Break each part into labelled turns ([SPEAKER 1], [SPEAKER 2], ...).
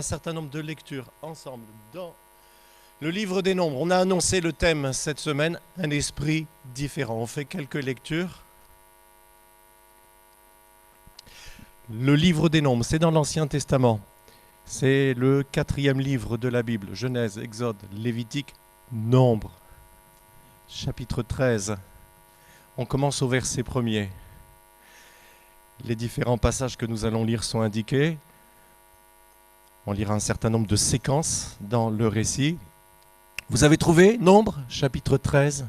[SPEAKER 1] Un certain nombre de lectures ensemble dans le livre des Nombres. On a annoncé le thème cette semaine, un esprit différent. On fait quelques lectures. Le livre des Nombres, c'est dans l'Ancien Testament. C'est le 4e livre de la Bible. Genèse, Exode, Lévitique, Nombres. Chapitre 13. On commence au verset 1er. Les différents passages que nous allons lire sont indiqués. On lira un certain nombre de séquences dans le récit. Vous avez trouvé Nombres, chapitre 13,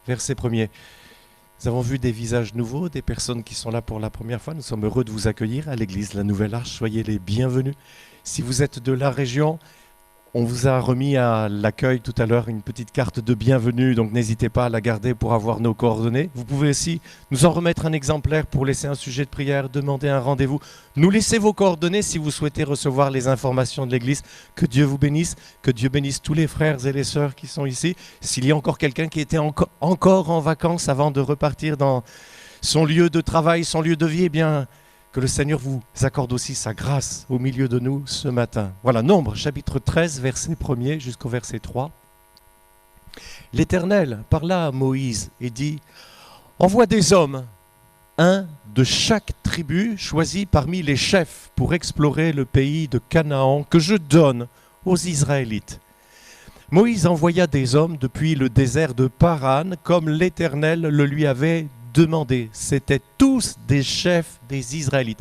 [SPEAKER 1] verset 1er. Nous avons vu des visages nouveaux, des personnes qui sont là pour la première fois. Nous sommes heureux de vous accueillir à l'église La Nouvelle Arche. Soyez les bienvenus. Si vous êtes de la région, on vous a remis à l'accueil tout à l'heure une petite carte de bienvenue, donc n'hésitez pas à la garder pour avoir nos coordonnées. Vous pouvez aussi nous en remettre un exemplaire pour laisser un sujet de prière, demander un rendez-vous. Nous laissez vos coordonnées si vous souhaitez recevoir les informations de l'église. Que Dieu vous bénisse, que Dieu bénisse tous les frères et les sœurs qui sont ici. S'il y a encore quelqu'un qui était encore en vacances avant de repartir dans son lieu de travail, son lieu de vie, eh bien, que le Seigneur vous accorde aussi sa grâce au milieu de nous ce matin. Voilà, Nombres, chapitre 13, verset 1er jusqu'au verset 3. L'Éternel parla à Moïse et dit « Envoie des hommes, un de chaque tribu choisi parmi les chefs pour explorer le pays de Canaan que je donne aux Israélites. » Moïse envoya des hommes depuis le désert de Paran comme l'Éternel le lui avait demandé. C'étaient tous des chefs des Israélites.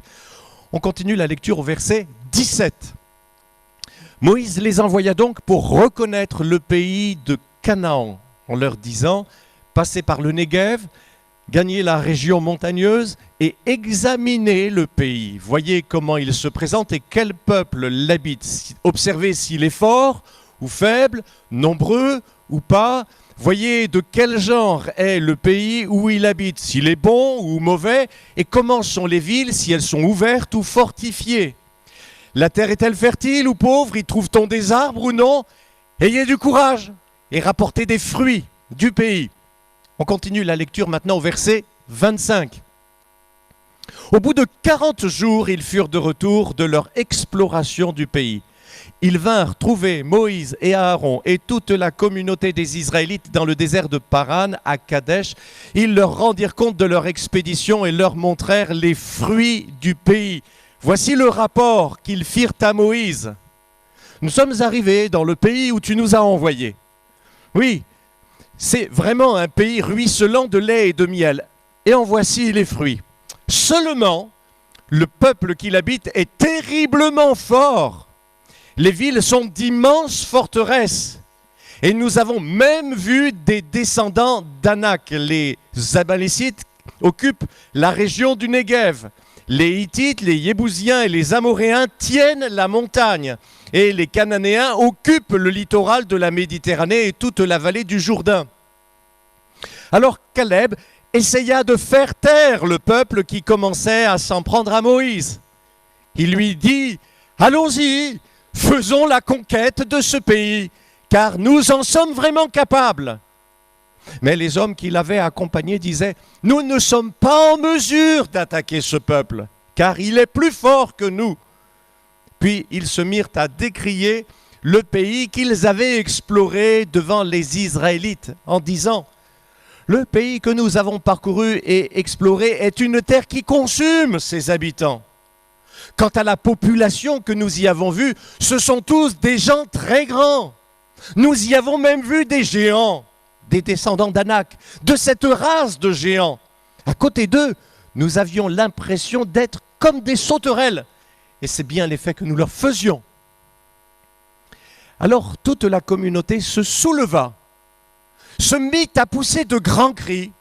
[SPEAKER 1] On continue la lecture au verset 17. Moïse les envoya donc pour reconnaître le pays de Canaan, en leur disant « Passez par le Négev, gagnez la région montagneuse et examinez le pays. Voyez comment il se présente et quel peuple l'habite. Observez s'il est fort ou faible, nombreux ou pas. Voyez de quel genre est le pays où il habite, s'il est bon ou mauvais, et comment sont les villes, si elles sont ouvertes ou fortifiées. La terre est-elle fertile ou pauvre, y trouve-t-on des arbres ou non? Ayez du courage et rapportez des fruits du pays. » On continue la lecture maintenant au verset 25. Au bout de 40 jours, ils furent de retour de leur exploration du pays. Ils vinrent trouver Moïse et Aaron et toute la communauté des Israélites dans le désert de Paran, à Kadesh. Ils leur rendirent compte de leur expédition et leur montrèrent les fruits du pays. Voici le rapport qu'ils firent à Moïse. Nous sommes arrivés dans le pays où tu nous as envoyés. Oui, c'est vraiment un pays ruisselant de lait et de miel. Et en voici les fruits. Seulement, le peuple qui l'habite est terriblement fort. Les villes sont d'immenses forteresses. Et nous avons même vu des descendants d'Anak. Les Amalécites occupent la région du Négev. Les Hittites, les Yébousiens et les Amoréens tiennent la montagne. Et les Cananéens occupent le littoral de la Méditerranée et toute la vallée du Jourdain. Alors Caleb essaya de faire taire le peuple qui commençait à s'en prendre à Moïse. Il lui dit « Allons-y ! Faisons la conquête de ce pays, car nous en sommes vraiment capables. » Mais les hommes qui l'avaient accompagné disaient « Nous ne sommes pas en mesure d'attaquer ce peuple, car il est plus fort que nous. » Puis ils se mirent à décrier le pays qu'ils avaient exploré devant les Israélites, en disant « Le pays que nous avons parcouru et exploré est une terre qui consume ses habitants. Quant à la population que nous y avons vue, ce sont tous des gens très grands. Nous y avons même vu des géants, des descendants d'Anak, de cette race de géants. À côté d'eux, nous avions l'impression d'être comme des sauterelles. Et c'est bien l'effet que nous leur faisions. » Alors toute la communauté se souleva, se mit à pousser de grands cris,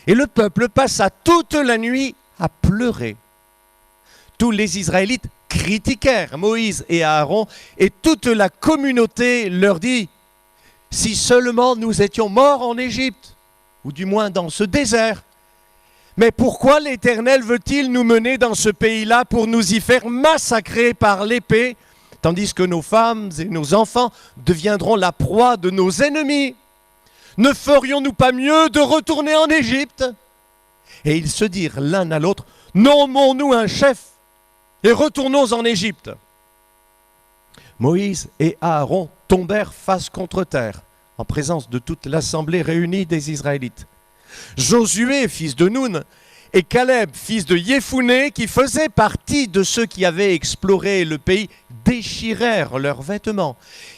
[SPEAKER 1] et le peuple passa toute la nuit à pleurer. Tous les Israélites critiquèrent Moïse et Aaron, et toute la communauté leur dit « Si seulement nous étions morts en Égypte, ou du moins dans ce désert, mais pourquoi l'Éternel veut-il nous mener dans ce pays-là pour nous y faire massacrer par l'épée, tandis que nos femmes et nos enfants deviendront la proie de nos ennemis? Ne ferions-nous pas mieux de retourner en Égypte ?» Et ils se dirent l'un à l'autre « Nommons-nous un chef et retournons en Égypte. » Moïse et Aaron tombèrent face contre terre, en présence de toute l'assemblée réunie des Israélites. Josué, fils de Nun, et Caleb, fils de Yéphoné, qui faisaient partie de ceux qui avaient exploré le pays, déchirèrent leurs vêtements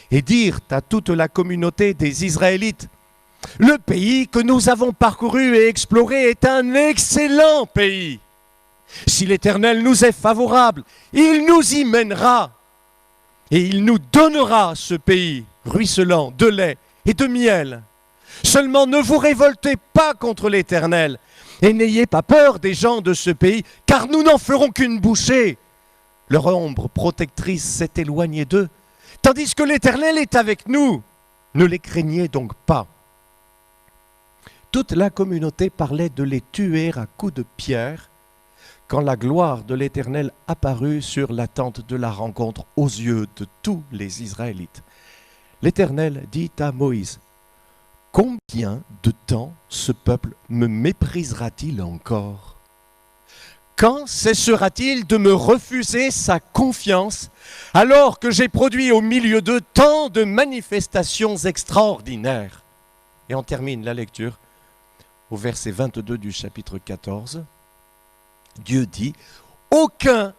[SPEAKER 1] et dirent à toute la communauté des Israélites: « Le pays que nous avons parcouru et exploré est un excellent pays. Si l'Éternel nous est favorable, il nous y mènera et il nous donnera ce pays ruisselant de lait et de miel. Seulement ne vous révoltez pas contre l'Éternel et n'ayez pas peur des gens de ce pays, car nous n'en ferons qu'une bouchée. » Leur ombre protectrice s'est éloignée d'eux, tandis que l'Éternel est avec nous. Ne les craignez donc pas. Toute la communauté parlait de les tuer à coups de pierre, quand la gloire de l'Éternel apparut sur la tente de la rencontre aux yeux de tous les Israélites. L'Éternel dit à Moïse: « Combien de temps ce peuple me méprisera-t-il encore? Quand cessera-t-il de me refuser sa confiance, alors que j'ai produit au milieu d'eux tant de manifestations extraordinaires ?» Et on termine la lecture au verset 22 du chapitre 14. Dieu dit: « Aucun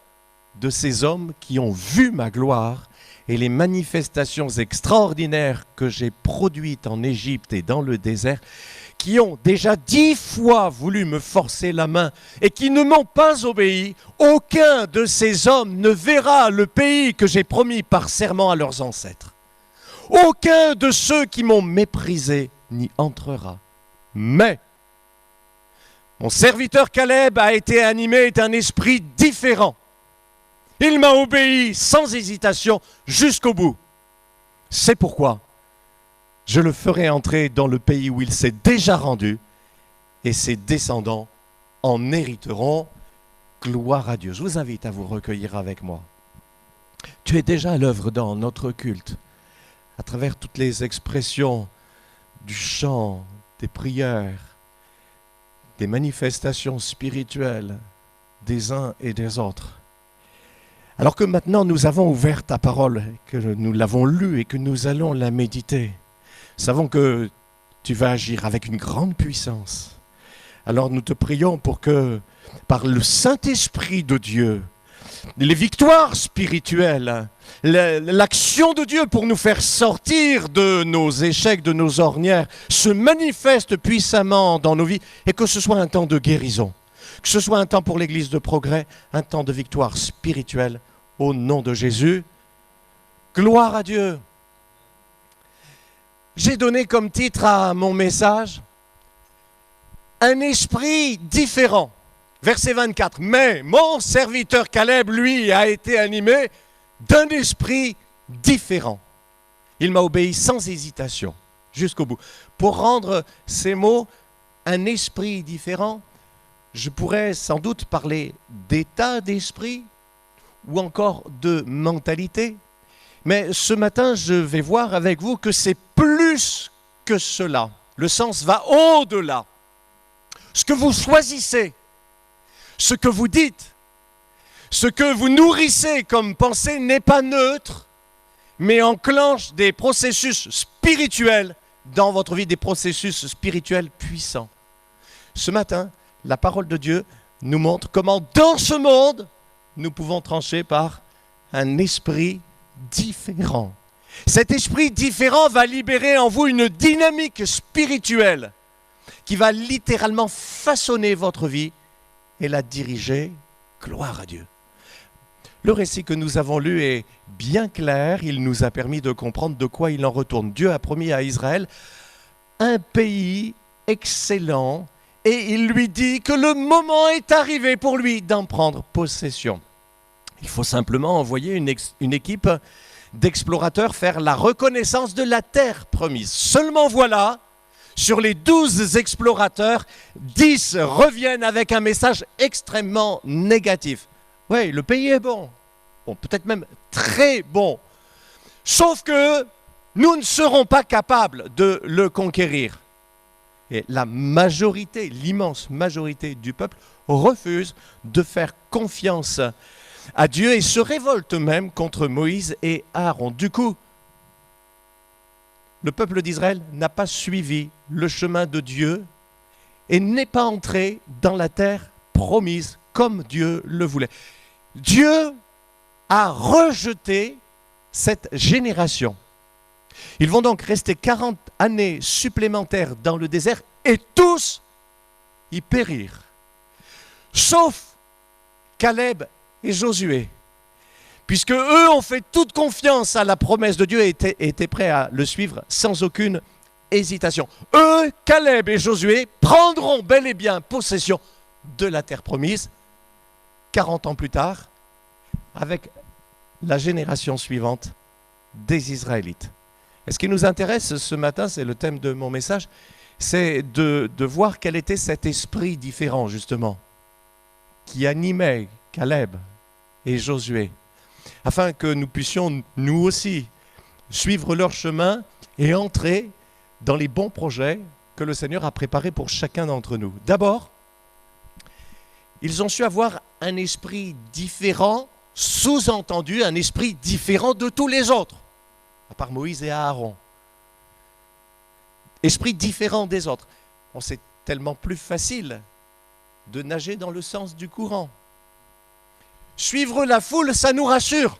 [SPEAKER 1] de ces hommes qui ont vu ma gloire et les manifestations extraordinaires que j'ai produites en Égypte et dans le désert, qui ont déjà 10 fois voulu me forcer la main et qui ne m'ont pas obéi, aucun de ces hommes ne verra le pays que j'ai promis par serment à leurs ancêtres. Aucun de ceux qui m'ont méprisé n'y entrera. Mais mon serviteur Caleb a été animé d'un esprit différent. Il m'a obéi sans hésitation jusqu'au bout. C'est pourquoi je le ferai entrer dans le pays où il s'est déjà rendu, et ses descendants en hériteront. Gloire à Dieu. Je vous invite à vous recueillir avec moi. Tu es déjà à l'œuvre dans notre culte, à travers toutes les expressions du chant, des prières, des manifestations spirituelles des uns et des autres. Alors que maintenant nous avons ouvert ta parole, que nous l'avons lue et que nous allons la méditer, savons que tu vas agir avec une grande puissance. Alors nous te prions pour que, par le Saint-Esprit de Dieu, les victoires spirituelles, l'action de Dieu pour nous faire sortir de nos échecs, de nos ornières, se manifestent puissamment dans nos vies, et que ce soit un temps de guérison, que ce soit un temps pour l'Église de progrès, un temps de victoire spirituelle, au nom de Jésus. Gloire à Dieu. J'ai donné comme titre à mon message « Un esprit différent ». Verset 24. « Mais mon serviteur Caleb, lui, a été animé d'un esprit différent. Il m'a obéi sans hésitation, jusqu'au bout. » Pour rendre ces mots « un esprit différent », je pourrais sans doute parler d'état d'esprit ou encore de mentalité. Mais ce matin, je vais voir avec vous que c'est plus que cela. Le sens va au-delà. Ce que vous choisissez, ce que vous dites, ce que vous nourrissez comme pensée n'est pas neutre, mais enclenche des processus spirituels dans votre vie, des processus spirituels puissants. Ce matin, la parole de Dieu nous montre comment dans ce monde, nous pouvons trancher par un esprit différent. Cet esprit différent va libérer en vous une dynamique spirituelle qui va littéralement façonner votre vie et la diriger. Gloire à Dieu. Le récit que nous avons lu est bien clair. Il nous a permis de comprendre de quoi il en retourne. Dieu a promis à Israël un pays excellent et il lui dit que le moment est arrivé pour lui d'en prendre possession. Il faut simplement envoyer une équipe d'explorateurs faire la reconnaissance de la terre promise. Seulement voilà, sur les 12 explorateurs, 10 reviennent avec un message extrêmement négatif. Oui, le pays est bon, peut-être même très bon, sauf que nous ne serons pas capables de le conquérir. Et la majorité, l'immense majorité du peuple refuse de faire confiance à Dieu et se révoltent même contre Moïse et Aaron. Du coup, le peuple d'Israël n'a pas suivi le chemin de Dieu et n'est pas entré dans la terre promise comme Dieu le voulait. Dieu a rejeté cette génération. Ils vont donc rester 40 années supplémentaires dans le désert et tous y périr. Sauf Caleb et Josué, puisque eux ont fait toute confiance à la promesse de Dieu et étaient prêts à le suivre sans aucune hésitation. Eux, Caleb et Josué, prendront bel et bien possession de la terre promise 40 ans plus tard, avec la génération suivante des Israélites. Et ce qui nous intéresse ce matin, c'est le thème de mon message, c'est de voir quel était cet esprit différent, justement, qui animait Caleb et Josué, afin que nous puissions, nous aussi, suivre leur chemin et entrer dans les bons projets que le Seigneur a préparés pour chacun d'entre nous. D'abord, ils ont su avoir un esprit différent, sous-entendu un esprit différent de tous les autres, à part Moïse et Aaron. Esprit différent des autres. Bon, c'est tellement plus facile de nager dans le sens du courant. Suivre la foule, ça nous rassure.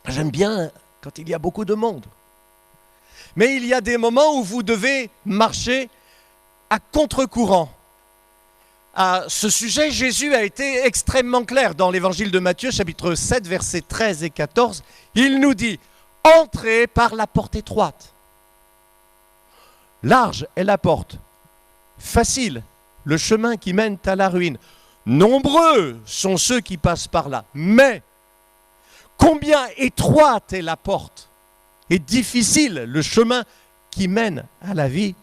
[SPEAKER 1] J'aime bien quand il y a beaucoup de monde. Mais il y a des moments où vous devez marcher à contre-courant. À ce sujet, Jésus a été extrêmement clair dans l'évangile de Matthieu, chapitre 7, versets 13 et 14. Il nous dit « Entrez par la porte étroite. Large est la porte, facile le chemin qui mène à la ruine. Nombreux sont ceux qui passent par là. Mais combien étroite est la porte et difficile le chemin qui mène à la vie.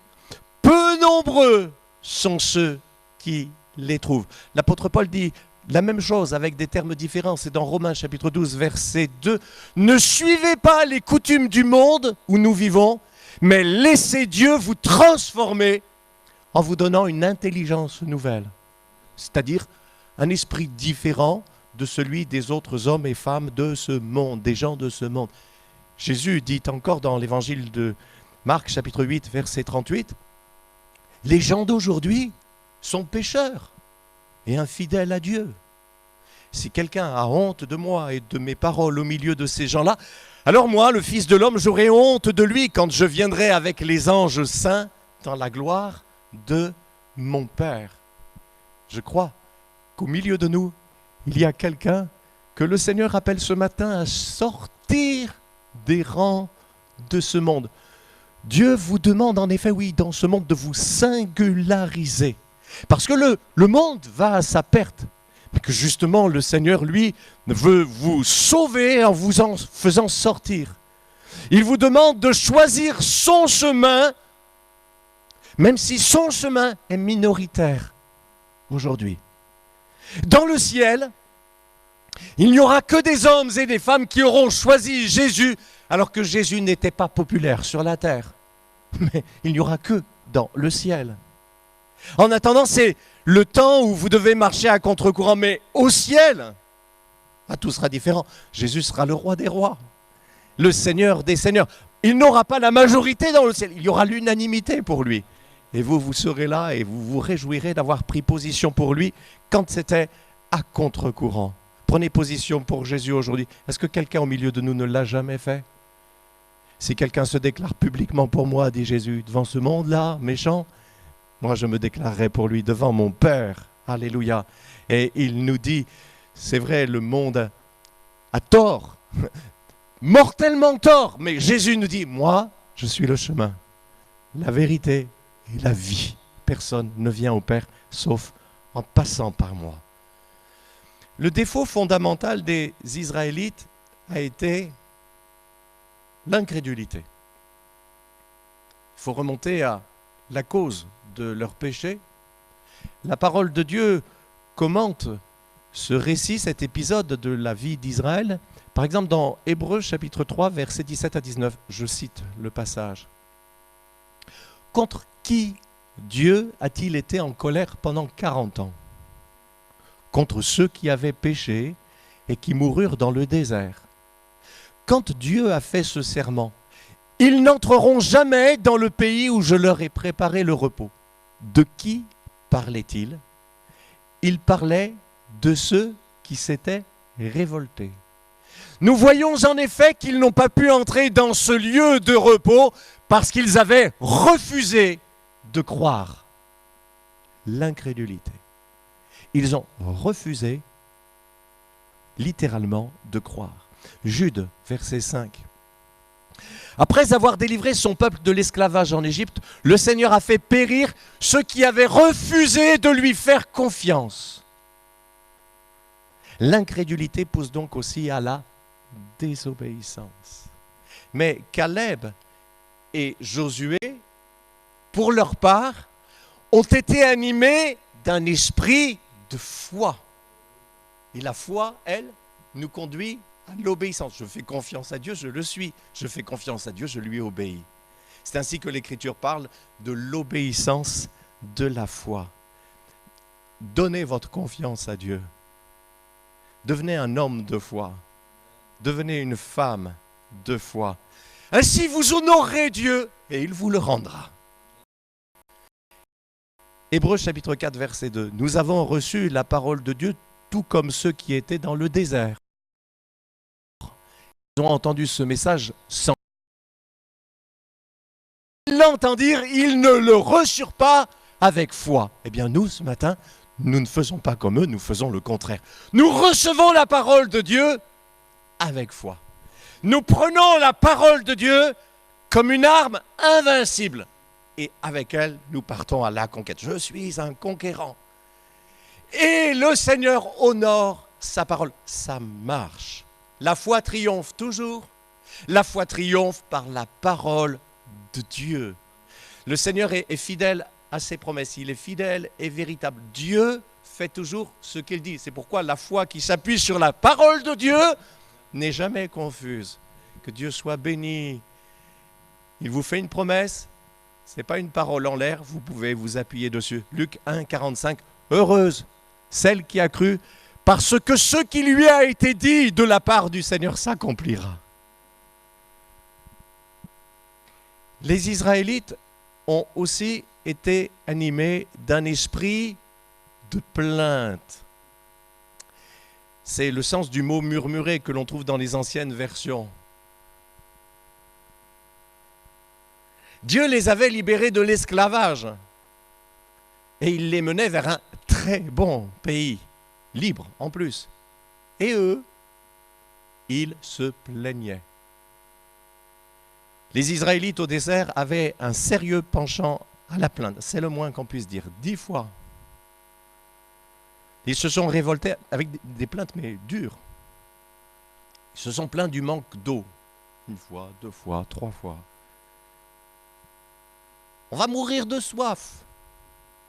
[SPEAKER 1] Peu nombreux sont ceux qui les trouvent. » L'apôtre Paul dit la même chose avec des termes différents. C'est dans Romains chapitre 12, verset 2. « Ne suivez pas les coutumes du monde où nous vivons, mais laissez Dieu vous transformer en vous donnant une intelligence nouvelle. » C'est-à-dire un esprit différent de celui des autres hommes et femmes de ce monde, des gens de ce monde. Jésus dit encore dans l'évangile de Marc, chapitre 8, verset 38, « Les gens d'aujourd'hui sont pécheurs et infidèles à Dieu. Si quelqu'un a honte de moi et de mes paroles au milieu de ces gens-là, alors moi, le Fils de l'homme, j'aurai honte de lui quand je viendrai avec les anges saints dans la gloire de mon Père. » Je crois qu'au milieu de nous, il y a quelqu'un que le Seigneur appelle ce matin à sortir des rangs de ce monde. Dieu vous demande en effet, oui, dans ce monde, de vous singulariser. Parce que le monde va à sa perte. Mais que justement, le Seigneur, lui, veut vous sauver en vous en faisant sortir. Il vous demande de choisir son chemin, même si son chemin est minoritaire aujourd'hui. Dans le ciel, il n'y aura que des hommes et des femmes qui auront choisi Jésus, alors que Jésus n'était pas populaire sur la terre. Mais il n'y aura que dans le ciel. En attendant, c'est le temps où vous devez marcher à contre-courant, mais au ciel, tout sera différent. Jésus sera le roi des rois, le Seigneur des seigneurs. Il n'aura pas la majorité dans le ciel, il y aura l'unanimité pour lui. Et vous, vous serez là et vous vous réjouirez d'avoir pris position pour lui quand c'était à contre-courant. Prenez position pour Jésus aujourd'hui. Est-ce que quelqu'un au milieu de nous ne l'a jamais fait? Si quelqu'un se déclare publiquement pour moi, dit Jésus, devant ce monde-là, méchant, moi je me déclarerai pour lui devant mon Père. Alléluia. Et il nous dit, c'est vrai, le monde a tort, mortellement tort, mais Jésus nous dit, moi, je suis le chemin, la vérité et la vie. Personne ne vient au Père sauf en passant par moi. Le défaut fondamental des Israélites a été l'incrédulité. Il faut remonter à la cause de leur péché. La parole de Dieu commente ce récit, cet épisode de la vie d'Israël. Par exemple, dans Hébreux chapitre 3, versets 17 à 19, je cite le passage. « Contre qui Dieu a-t-il été en colère pendant 40 ans ? Contre ceux qui avaient péché et qui moururent dans le désert. Quand Dieu a fait ce serment, ils n'entreront jamais dans le pays où je leur ai préparé le repos. De qui parlait-il? Il parlait de ceux qui s'étaient révoltés. Nous voyons en effet qu'ils n'ont pas pu entrer dans ce lieu de repos parce qu'ils avaient refusé de croire. L'incrédulité. Ils ont refusé littéralement de croire. Jude, verset 5. Après avoir délivré son peuple de l'esclavage en Égypte, le Seigneur a fait périr ceux qui avaient refusé de lui faire confiance. L'incrédulité pousse donc aussi à la désobéissance. Mais Caleb et Josué, pour leur part, ont été animés d'un esprit de foi. Et la foi, elle, nous conduit à l'obéissance. Je fais confiance à Dieu, je le suis. Je fais confiance à Dieu, je lui obéis. C'est ainsi que l'Écriture parle de l'obéissance de la foi. Donnez votre confiance à Dieu. Devenez un homme de foi. Devenez une femme de foi. Ainsi vous honorerez Dieu et il vous le rendra. Hébreux chapitre 4 verset 2. Nous avons reçu la parole de Dieu tout comme ceux qui étaient dans le désert. Ils ont entendu ce message sans l'entendirent, ils ne le reçurent pas avec foi. Eh bien nous, ce matin, nous ne faisons pas comme eux, nous faisons le contraire. Nous recevons la parole de Dieu avec foi. Nous prenons la parole de Dieu comme une arme invincible. Et avec elle, nous partons à la conquête. Je suis un conquérant. Et le Seigneur honore sa parole. Ça marche. La foi triomphe toujours. La foi triomphe par la parole de Dieu. Le Seigneur est fidèle à ses promesses. Il est fidèle et véritable. Dieu fait toujours ce qu'il dit. C'est pourquoi la foi qui s'appuie sur la parole de Dieu n'est jamais confuse. Que Dieu soit béni. Il vous fait une promesse. Ce n'est pas une parole en l'air. Vous pouvez vous appuyer dessus. Luc 1, 45. Heureuse celle qui a cru, parce que ce qui lui a été dit de la part du Seigneur s'accomplira. Les Israélites ont aussi été animés d'un esprit de plainte. C'est le sens du mot murmurer que l'on trouve dans les anciennes versions. Dieu les avait libérés de l'esclavage et il les menait vers un très bon pays, libre en plus. Et eux, ils se plaignaient. Les Israélites au désert avaient un sérieux penchant à la plainte, c'est le moins qu'on puisse dire, 10 fois. Ils se sont révoltés avec des plaintes, mais dures. Ils se sont plaints du manque d'eau, 1 fois, 2 fois, 3 fois. On va mourir de soif.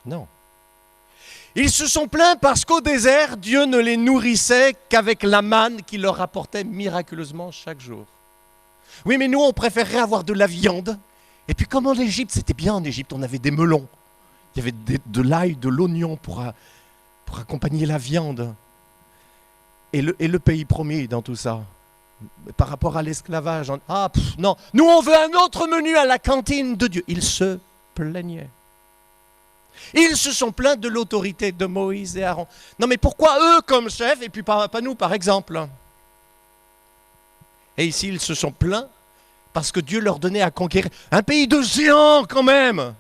[SPEAKER 1] Non. Ils se sont plaints parce qu'au désert, Dieu ne les nourrissait qu'avec la manne qu'il leur apportait miraculeusement chaque jour. Oui, mais nous, on préférerait avoir de la viande. Et puis comme en Égypte, c'était bien en Égypte, on avait des melons. Il y avait de l'ail, de l'oignon pour accompagner la viande. Et le pays promis dans tout ça, par rapport à l'esclavage. Non, nous on veut un autre menu à la cantine de Dieu. Ils se plaignaient. Ils se sont plaints de l'autorité de Moïse et Aaron. Non mais pourquoi eux comme chefs et puis pas nous par exemple? Et ici ils se sont plaints parce que Dieu leur donnait à conquérir un pays de géants quand même.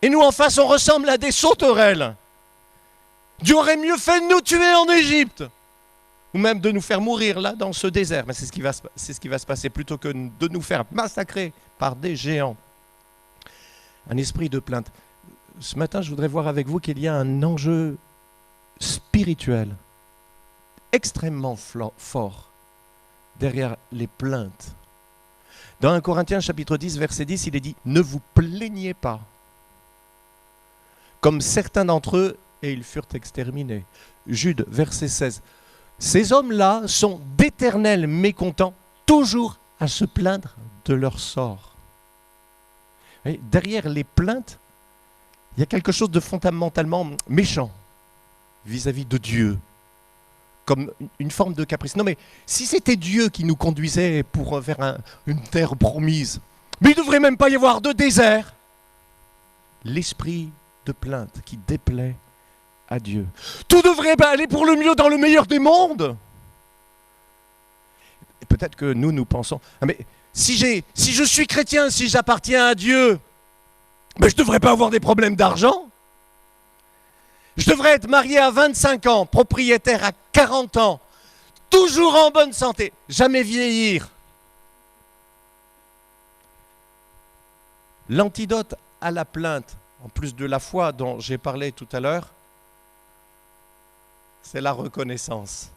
[SPEAKER 1] Et nous en face on ressemble à des sauterelles. Dieu aurait mieux fait de nous tuer en Égypte. Ou même de nous faire mourir là dans ce désert. Mais c'est ce qui va se passer plutôt que de nous faire massacrer par des géants. Un esprit de plainte. Ce matin, je voudrais voir avec vous qu'il y a un enjeu spirituel extrêmement fort derrière les plaintes. Dans 1 Corinthiens chapitre 10, verset 10, il est dit « Ne vous plaignez pas, comme certains d'entre eux, et ils furent exterminés. » Jude, verset 16. Ces hommes-là sont d'éternels mécontents, toujours à se plaindre de leur sort. Et derrière les plaintes, il y a quelque chose de fondamentalement méchant vis-à-vis de Dieu. comme une forme de caprice. Non mais si c'était Dieu qui nous conduisait pour vers une terre promise, mais il ne devrait même pas y avoir de désert. L'esprit de plainte qui déplaît à Dieu. Tout devrait aller pour le mieux dans le meilleur des mondes. Et peut-être que nous pensons, ah mais si je suis chrétien, si j'appartiens à Dieu, mais je ne devrais pas avoir des problèmes d'argent. Je devrais être marié à 25 ans, propriétaire à 40 ans, toujours en bonne santé, jamais vieillir. L'antidote à la plainte, en plus de la foi dont j'ai parlé tout à l'heure, c'est la reconnaissance.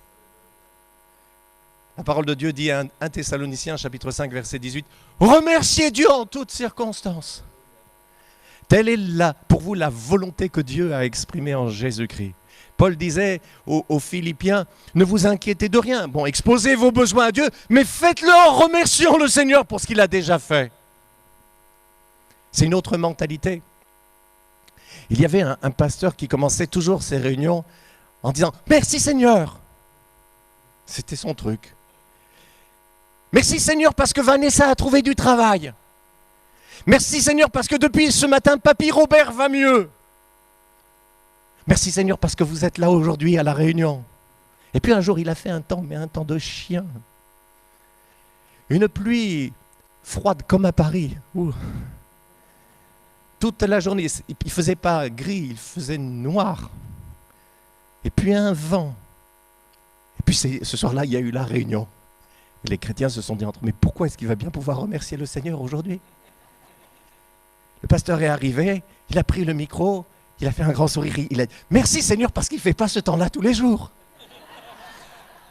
[SPEAKER 1] La parole de Dieu dit à 1 Thessaloniciens, chapitre 5, verset 18, « Remerciez Dieu en toutes circonstances. » Telle est pour vous la volonté que Dieu a exprimée en Jésus-Christ. Paul disait aux Philippiens, ne vous inquiétez de rien. Bon, exposez vos besoins à Dieu, mais faites-le en remerciant le Seigneur pour ce qu'il a déjà fait. C'est une autre mentalité. Il y avait un pasteur qui commençait toujours ses réunions en disant « Merci Seigneur ». C'était son truc. « Merci Seigneur parce que Vanessa a trouvé du travail. Merci Seigneur parce que depuis ce matin, Papy Robert va mieux. Merci Seigneur parce que vous êtes là aujourd'hui à la réunion. » Et puis un jour, il a fait un temps de chien. Une pluie froide comme à Paris. Ouh. Toute la journée, il ne faisait pas gris, il faisait noir. Et puis un vent. Et puis ce soir-là, il y a eu la réunion. Et les chrétiens se sont dit entre eux, mais pourquoi est-ce qu'il va bien pouvoir remercier le Seigneur aujourd'hui? Le pasteur est arrivé, il a pris le micro, il a fait un grand sourire, il a dit « Merci Seigneur parce qu'il ne fait pas ce temps-là tous les jours. »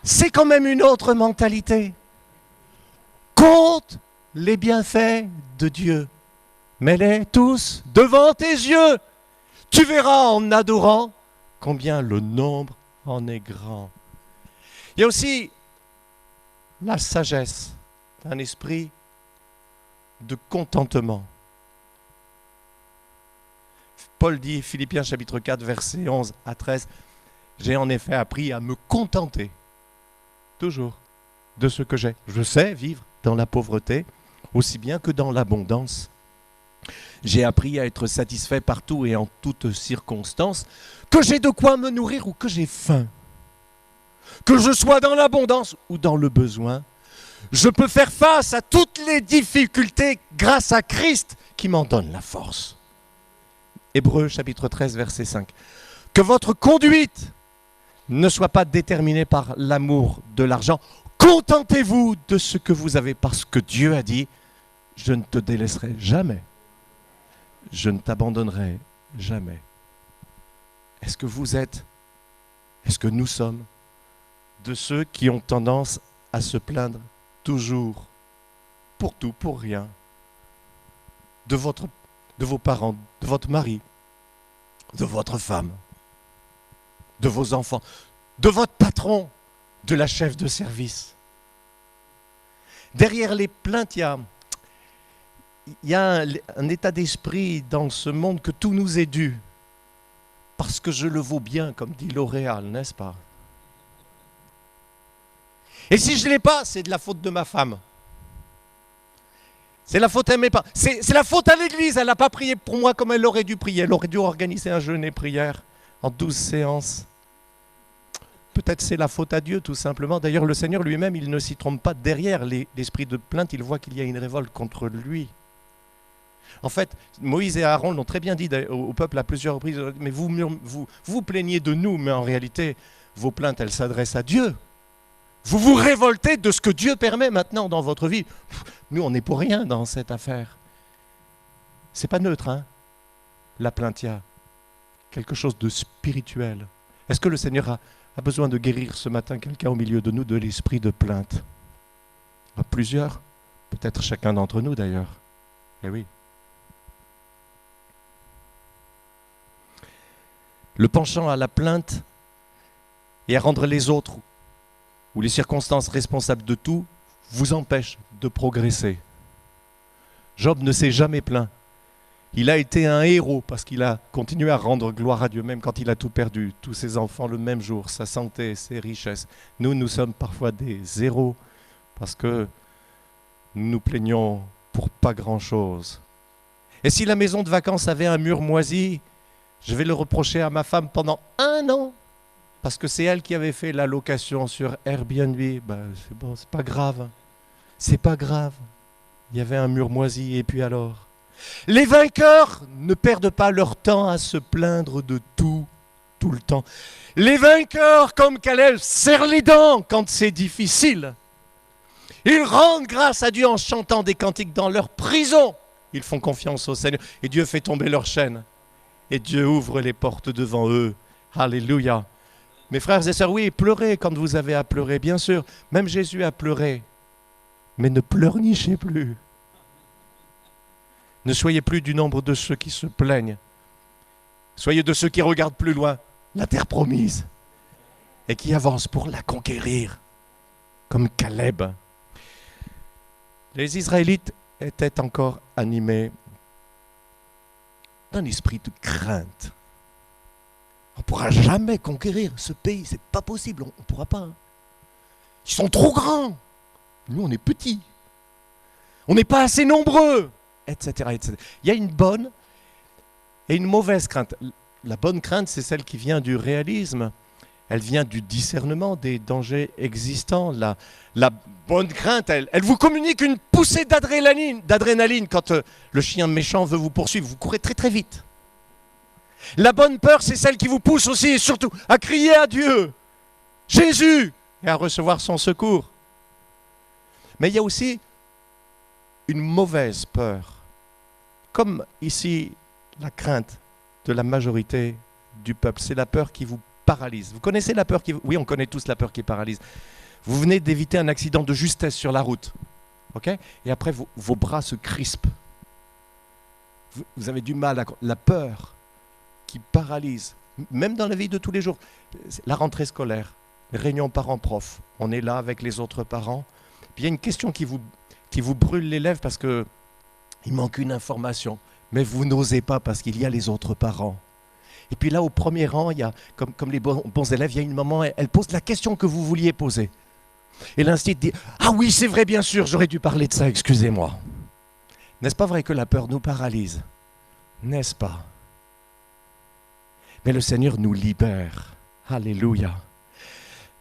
[SPEAKER 1] C'est quand même une autre mentalité. Compte les bienfaits de Dieu. Mets-les tous devant tes yeux. Tu verras en adorant combien le nombre en est grand. Il y a aussi la sagesse d'un esprit de contentement. Paul dit, Philippiens chapitre 4, versets 11 à 13, « J'ai en effet appris à me contenter, toujours, de ce que j'ai. Je sais vivre dans la pauvreté, aussi bien que dans l'abondance. J'ai appris à être satisfait partout et en toutes circonstances, que j'ai de quoi me nourrir ou que j'ai faim. Que je sois dans l'abondance ou dans le besoin, je peux faire face à toutes les difficultés grâce à Christ qui m'en donne la force. » Hébreux chapitre 13, verset 5. « Que votre conduite ne soit pas déterminée par l'amour de l'argent. Contentez-vous de ce que vous avez parce que Dieu a dit, je ne te délaisserai jamais. Je ne t'abandonnerai jamais. » Est-ce que nous sommes de ceux qui ont tendance à se plaindre toujours, pour tout, pour rien, de vos parents, de votre mari, de votre femme, de vos enfants, de votre patron, de la chef de service? Derrière les plaintes, il y a un état d'esprit dans ce monde que tout nous est dû, parce que je le vaux bien, comme dit L'Oréal, n'est-ce pas? Et si je ne l'ai pas, c'est de la faute de ma femme. C'est la faute à mes parents. C'est la faute à l'Église. Elle n'a pas prié pour moi comme elle aurait dû prier. Elle aurait dû organiser un jeûne et prière en 12 séances. Peut-être c'est la faute à Dieu, tout simplement. D'ailleurs, le Seigneur lui-même, il ne s'y trompe pas. Derrière l'esprit de plainte, il voit qu'il y a une révolte contre lui. En fait, Moïse et Aaron l'ont très bien dit au peuple à plusieurs reprises. Mais vous plaignez de nous, mais en réalité, vos plaintes, elles s'adressent à Dieu. Vous vous révoltez de ce que Dieu permet maintenant dans votre vie. Nous, on n'est pour rien dans cette affaire. C'est pas neutre, hein? La plainte, il y a quelque chose de spirituel. Est-ce que le Seigneur a besoin de guérir ce matin quelqu'un au milieu de nous de l'esprit de plainte? Plusieurs, peut-être chacun d'entre nous d'ailleurs. Eh oui. Le penchant à la plainte et à rendre les autres ou les circonstances responsables de tout vous empêche de progresser. Job ne s'est jamais plaint. Il a été un héros parce qu'il a continué à rendre gloire à Dieu, même quand il a tout perdu, tous ses enfants le même jour, sa santé, ses richesses. Nous sommes parfois des héros parce que nous nous plaignons pour pas grand-chose. Et si la maison de vacances avait un mur moisi, je vais le reprocher à ma femme pendant 1 an, parce que c'est elle qui avait fait la location sur Airbnb. C'est bon, c'est pas grave. C'est pas grave. Il y avait un mur moisi, et puis alors ? Les vainqueurs ne perdent pas leur temps à se plaindre de tout le temps. Les vainqueurs, comme Caleb, serrent les dents quand c'est difficile. Ils rendent grâce à Dieu en chantant des cantiques dans leur prison. Ils font confiance au Seigneur et Dieu fait tomber leurs chaînes. Et Dieu ouvre les portes devant eux. Alléluia. Mes frères et sœurs, oui, pleurez quand vous avez à pleurer, bien sûr. Même Jésus a pleuré. Mais ne pleurnichez plus. Ne soyez plus du nombre de ceux qui se plaignent. Soyez de ceux qui regardent plus loin, la terre promise, et qui avancent pour la conquérir, comme Caleb. Les Israélites étaient encore animés d'un esprit de crainte. On ne pourra jamais conquérir ce pays, c'est pas possible, on ne pourra pas. Ils sont trop grands, nous on est petits, on n'est pas assez nombreux, etc., etc. Il y a une bonne et une mauvaise crainte. La bonne crainte, c'est celle qui vient du réalisme. Elle vient du discernement des dangers existants. La bonne crainte, elle vous communique une poussée d'adrénaline quand le chien méchant veut vous poursuivre. Vous courez très très vite. La bonne peur, c'est celle qui vous pousse aussi et surtout à crier à Dieu, Jésus, et à recevoir son secours. Mais il y a aussi une mauvaise peur. Comme ici, la crainte de la majorité du peuple. C'est la peur qui vous paralyse. Vous connaissez la peur qui... Oui, on connaît tous la peur qui paralyse. Vous venez d'éviter un accident de justesse sur la route. Ok ? Et après, vos bras se crispent. Vous avez du mal à... La peur qui paralyse, même dans la vie de tous les jours. La rentrée scolaire, les réunions parents-prof. On est là avec les autres parents. Puis il y a une question qui vous brûle les lèvres parce qu'il manque une information. Mais vous n'osez pas parce qu'il y a les autres parents. Et puis là, au premier rang, il y a, comme les bons élèves, il y a une maman, elle pose la question que vous vouliez poser. Et l'institut dit « Ah oui, c'est vrai, bien sûr, j'aurais dû parler de ça, excusez-moi. » N'est-ce pas vrai que la peur nous paralyse ? N'est-ce pas ? Mais le Seigneur nous libère. Alléluia.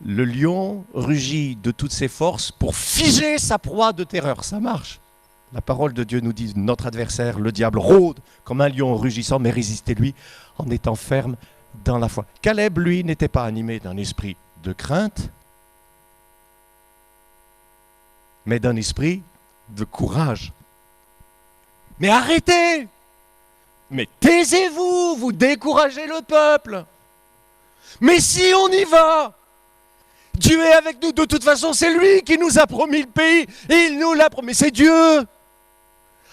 [SPEAKER 1] Le lion rugit de toutes ses forces pour figer sa proie de terreur. Ça marche. La parole de Dieu nous dit, notre adversaire, le diable, rôde comme un lion rugissant, mais résistez-lui en étant ferme dans la foi. Caleb, lui, n'était pas animé d'un esprit de crainte, mais d'un esprit de courage. Mais arrêtez! Mais taisez-vous, vous découragez le peuple. Mais si on y va, Dieu est avec nous. De toute façon, c'est lui qui nous a promis le pays. Et il nous l'a promis. C'est Dieu.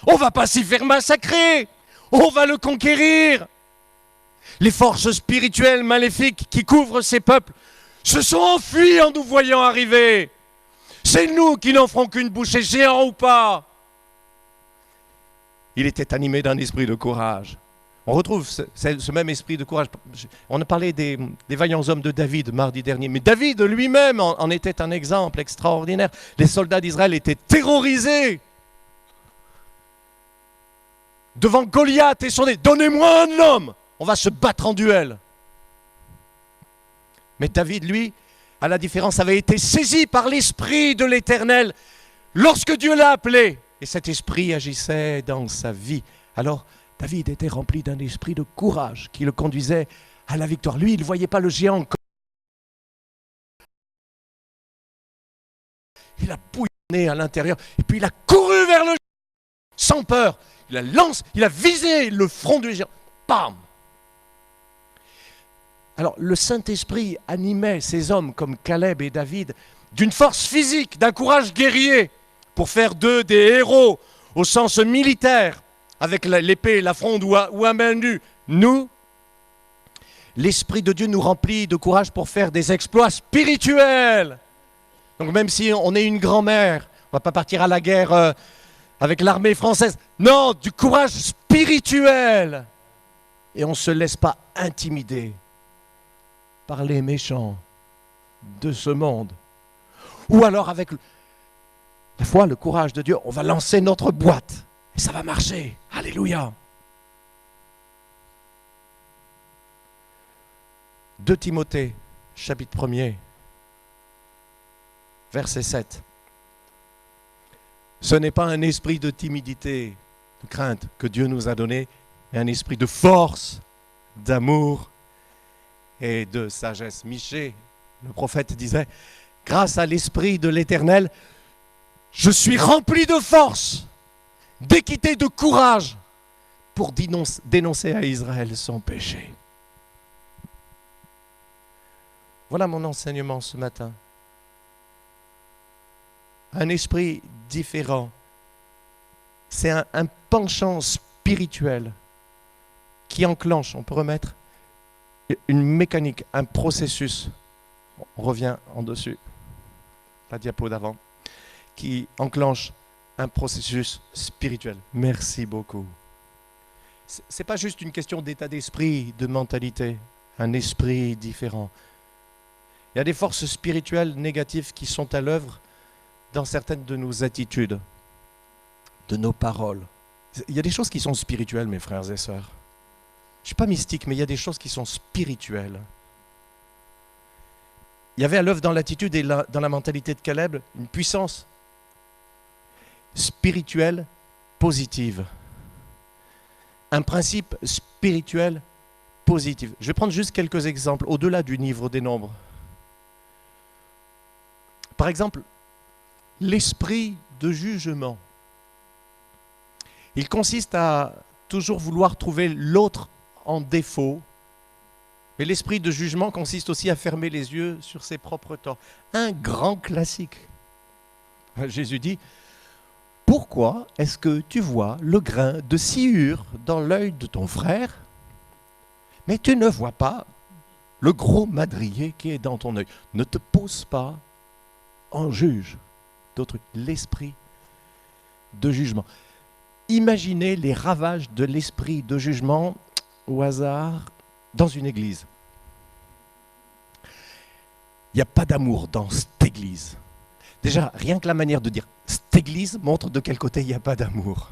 [SPEAKER 1] On ne va pas s'y faire massacrer. On va le conquérir. Les forces spirituelles maléfiques qui couvrent ces peuples se sont enfuies en nous voyant arriver. C'est nous qui n'en ferons qu'une bouchée, géant ou pas. Il était animé d'un esprit de courage. On retrouve ce même esprit de courage. On a parlé des vaillants hommes de David mardi dernier, mais David lui-même en était un exemple extraordinaire. Les soldats d'Israël étaient terrorisés devant Goliath et son nez. Donnez-moi un homme, on va se battre en duel. Mais David, lui, à la différence, avait été saisi par l'esprit de l'Éternel lorsque Dieu l'a appelé. Et cet esprit agissait dans sa vie. Alors, David était rempli d'un esprit de courage qui le conduisait à la victoire. Lui, il ne voyait pas le géant. Il a bouillonné à l'intérieur et puis il a couru vers le géant sans peur. Il a visé le front du géant. Bam! Alors, le Saint-Esprit animait ces hommes comme Caleb et David d'une force physique, d'un courage guerrier pour faire d'eux des héros au sens militaire, avec l'épée, la fronde ou à main nue. Nous, l'Esprit de Dieu nous remplit de courage pour faire des exploits spirituels. Donc même si on est une grand-mère, on ne va pas partir à la guerre avec l'armée française. Non, du courage spirituel spirituel. Et on ne se laisse pas intimider par les méchants de ce monde. Ou alors avec la foi, le courage de Dieu, on va lancer notre boîte et ça va marcher. Alléluia. 2 Timothée, chapitre 1er, verset 7. Ce n'est pas un esprit de timidité, de crainte que Dieu nous a donné, mais un esprit de force, d'amour et de sagesse. Michée, le prophète, disait, grâce à l'esprit de l'Éternel, je suis rempli de force, d'équité, de courage pour dénoncer à Israël son péché. Voilà mon enseignement ce matin. Un esprit différent. C'est un penchant spirituel qui enclenche, on peut remettre une mécanique, un processus. On revient en dessus, la diapo d'avant, qui enclenche un processus spirituel. Merci beaucoup. Ce n'est pas juste une question d'état d'esprit, de mentalité, un esprit différent. Il y a des forces spirituelles négatives qui sont à l'œuvre dans certaines de nos attitudes, de nos paroles. Il y a des choses qui sont spirituelles, mes frères et sœurs. Je ne suis pas mystique, mais il y a des choses qui sont spirituelles. Il y avait à l'œuvre dans l'attitude et dans la mentalité de Caleb une puissance spirituelle positive. Un principe spirituel positif. Je vais prendre juste quelques exemples, au-delà du livre des Nombres. Par exemple, l'esprit de jugement. Il consiste à toujours vouloir trouver l'autre en défaut. Mais l'esprit de jugement consiste aussi à fermer les yeux sur ses propres torts. Un grand classique. Jésus dit, pourquoi est-ce que tu vois le grain de sciure dans l'œil de ton frère, mais tu ne vois pas le gros madrier qui est dans ton œil? Ne te pose pas en juge. D'autres, l'esprit de jugement. Imaginez les ravages de l'esprit de jugement au hasard dans une église. Il n'y a pas d'amour dans cette église. Déjà, rien que la manière de dire cette église montre de quel côté il n'y a pas d'amour.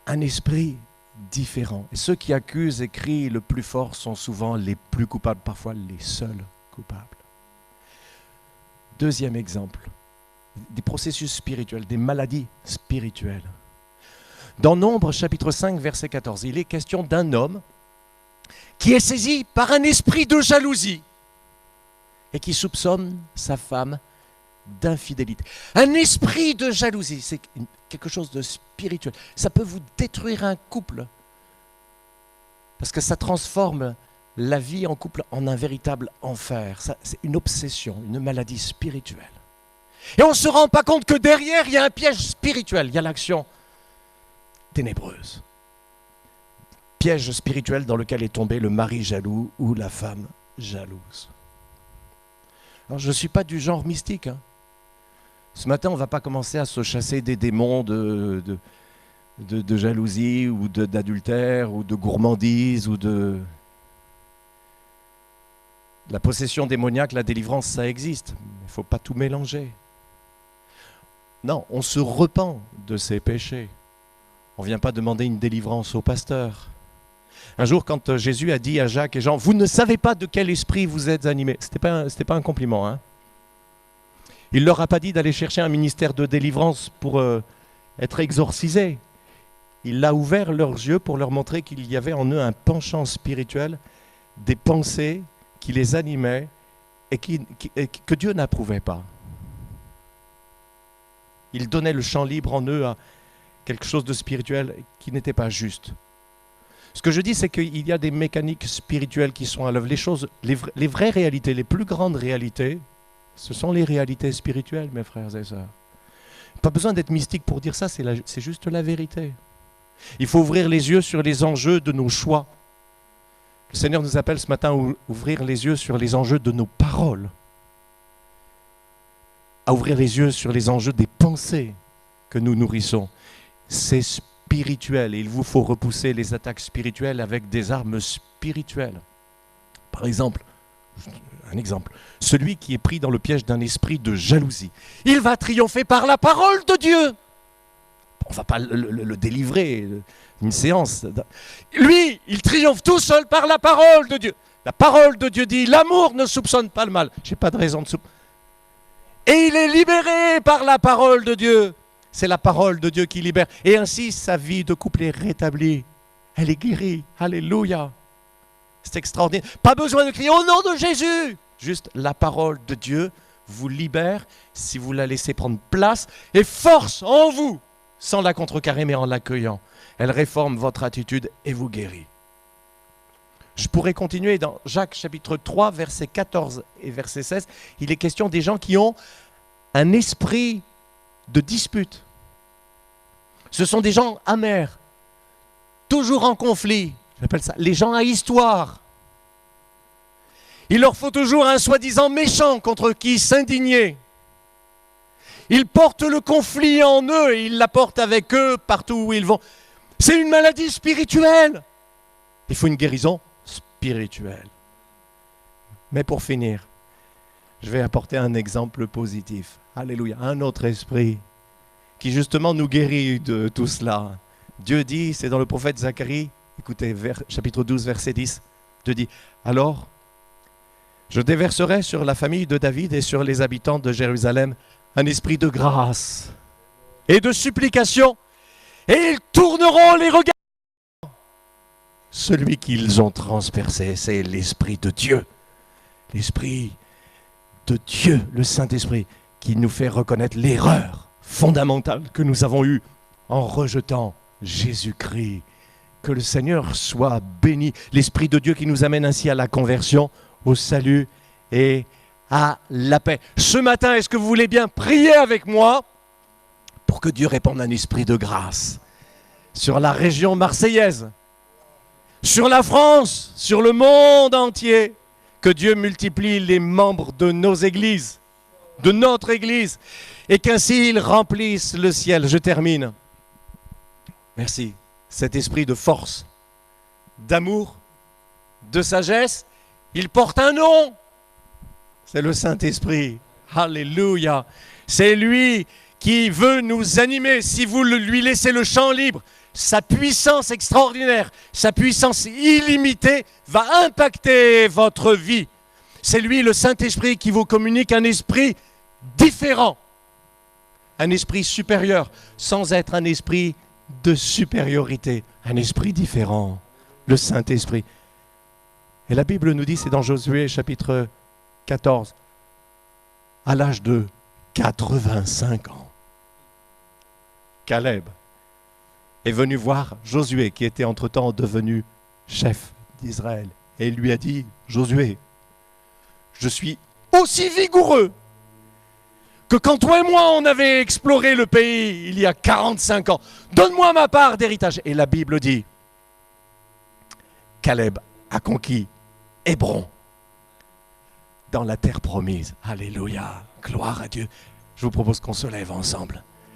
[SPEAKER 1] Un esprit différent. Et ceux qui accusent et crient le plus fort sont souvent les plus coupables, parfois les seuls coupables. Deuxième exemple, des processus spirituels, des maladies spirituelles. Dans Nombres, chapitre 5, verset 14, il est question d'un homme qui est saisi par un esprit de jalousie et qui soupçonne sa femme d'infidélité. Un esprit de jalousie, c'est quelque chose de spirituel. Ça peut vous détruire un couple parce que ça transforme la vie en couple en un véritable enfer. Ça, c'est une obsession, une maladie spirituelle. Et on ne se rend pas compte que derrière, il y a un piège spirituel, il y a l'action ténébreuse. Piège spirituel dans lequel est tombé le mari jaloux ou la femme jalouse. Alors, je ne suis pas du genre mystique. Ce matin, on ne va pas commencer à se chasser des démons de jalousie ou d'adultère ou de gourmandise ou de... La possession démoniaque, la délivrance, ça existe. Il ne faut pas tout mélanger. Non, on se repent de ses péchés. On ne vient pas demander une délivrance au pasteur. Un jour, quand Jésus a dit à Jacques et Jean, « Vous ne savez pas de quel esprit vous êtes animés », ce n'était pas un compliment. Hein. Il ne leur a pas dit d'aller chercher un ministère de délivrance pour être exorcisés. Il a ouvert leurs yeux pour leur montrer qu'il y avait en eux un penchant spirituel, des pensées qui les animaient et que Dieu n'approuvait pas. Il donnait le champ libre en eux à quelque chose de spirituel qui n'était pas juste. Ce que je dis, c'est qu'il y a des mécaniques spirituelles qui sont à l'œuvre. Les vraies réalités, les plus grandes réalités, ce sont les réalités spirituelles, mes frères et sœurs. Pas besoin d'être mystique pour dire ça, c'est juste la vérité. Il faut ouvrir les yeux sur les enjeux de nos choix. Le Seigneur nous appelle ce matin à ouvrir les yeux sur les enjeux de nos paroles, à ouvrir les yeux sur les enjeux des pensées que nous nourrissons. c'est spirituel. Et il vous faut repousser les attaques spirituelles avec des armes spirituelles. Par exemple, un exemple, celui qui est pris dans le piège d'un esprit de jalousie, il va triompher par la parole de Dieu. On ne va pas le délivrer, une séance. Lui, il triomphe tout seul par la parole de Dieu. La parole de Dieu dit, l'amour ne soupçonne pas le mal. Je n'ai pas de raison de soupçonner. Et il est libéré par la parole de Dieu. C'est la parole de Dieu qui libère. Et ainsi, sa vie de couple est rétablie. Elle est guérie. Alléluia. C'est extraordinaire. Pas besoin de crier au nom de Jésus. Juste la parole de Dieu vous libère si vous la laissez prendre place et force en vous, sans la contrecarrer mais en l'accueillant. Elle réforme votre attitude et vous guérit. Je pourrais continuer dans Jacques chapitre 3, versets 14 et verset 16. Il est question des gens qui ont un esprit de dispute. Ce sont des gens amers, toujours en conflit. J'appelle ça les gens à histoire. Il leur faut toujours un soi-disant méchant contre qui s'indigner. Ils portent le conflit en eux et ils l'apportent avec eux partout où ils vont. C'est une maladie spirituelle. Il faut une guérison spirituelle. Mais pour finir, je vais apporter un exemple positif. Alléluia. Un autre esprit qui justement nous guérit de tout cela. Dieu dit, c'est dans le prophète Zacharie, écoutez, chapitre 12, verset 10, Dieu dit, alors, je déverserai sur la famille de David et sur les habitants de Jérusalem un esprit de grâce et de supplication, et ils tourneront les regards. Celui qu'ils ont transpercé, c'est l'Esprit de Dieu. L'Esprit de Dieu, le Saint-Esprit, qui nous fait reconnaître l'erreur fondamentale que nous avons eue en rejetant Jésus-Christ. Que le Seigneur soit béni. L'Esprit de Dieu qui nous amène ainsi à la conversion, au salut et à la paix. Ce matin, est-ce que vous voulez bien prier avec moi pour que Dieu répande un esprit de grâce sur la région marseillaise, sur la France, sur le monde entier, que Dieu multiplie les membres de nos églises, de notre église, et qu'ainsi il remplisse le ciel. Je termine. Merci. Cet esprit de force, d'amour, de sagesse, il porte un nom. C'est le Saint-Esprit. Alléluia. C'est lui qui veut nous animer. Si vous lui laissez le champ libre, sa puissance extraordinaire, sa puissance illimitée va impacter votre vie. C'est lui, le Saint-Esprit, qui vous communique un esprit différent, un esprit supérieur, sans être un esprit de supériorité, un esprit différent, le Saint-Esprit. Et la Bible nous dit, c'est dans Josué chapitre 14, à l'âge de 85 ans, Caleb est venu voir Josué, qui était entre-temps devenu chef d'Israël. Et il lui a dit, Josué, je suis aussi vigoureux que quand toi et moi on avait exploré le pays il y a 45 ans. Donne-moi ma part d'héritage. Et la Bible dit, Caleb a conquis Hébron dans la terre promise. Alléluia, gloire à Dieu. Je vous propose qu'on se lève ensemble.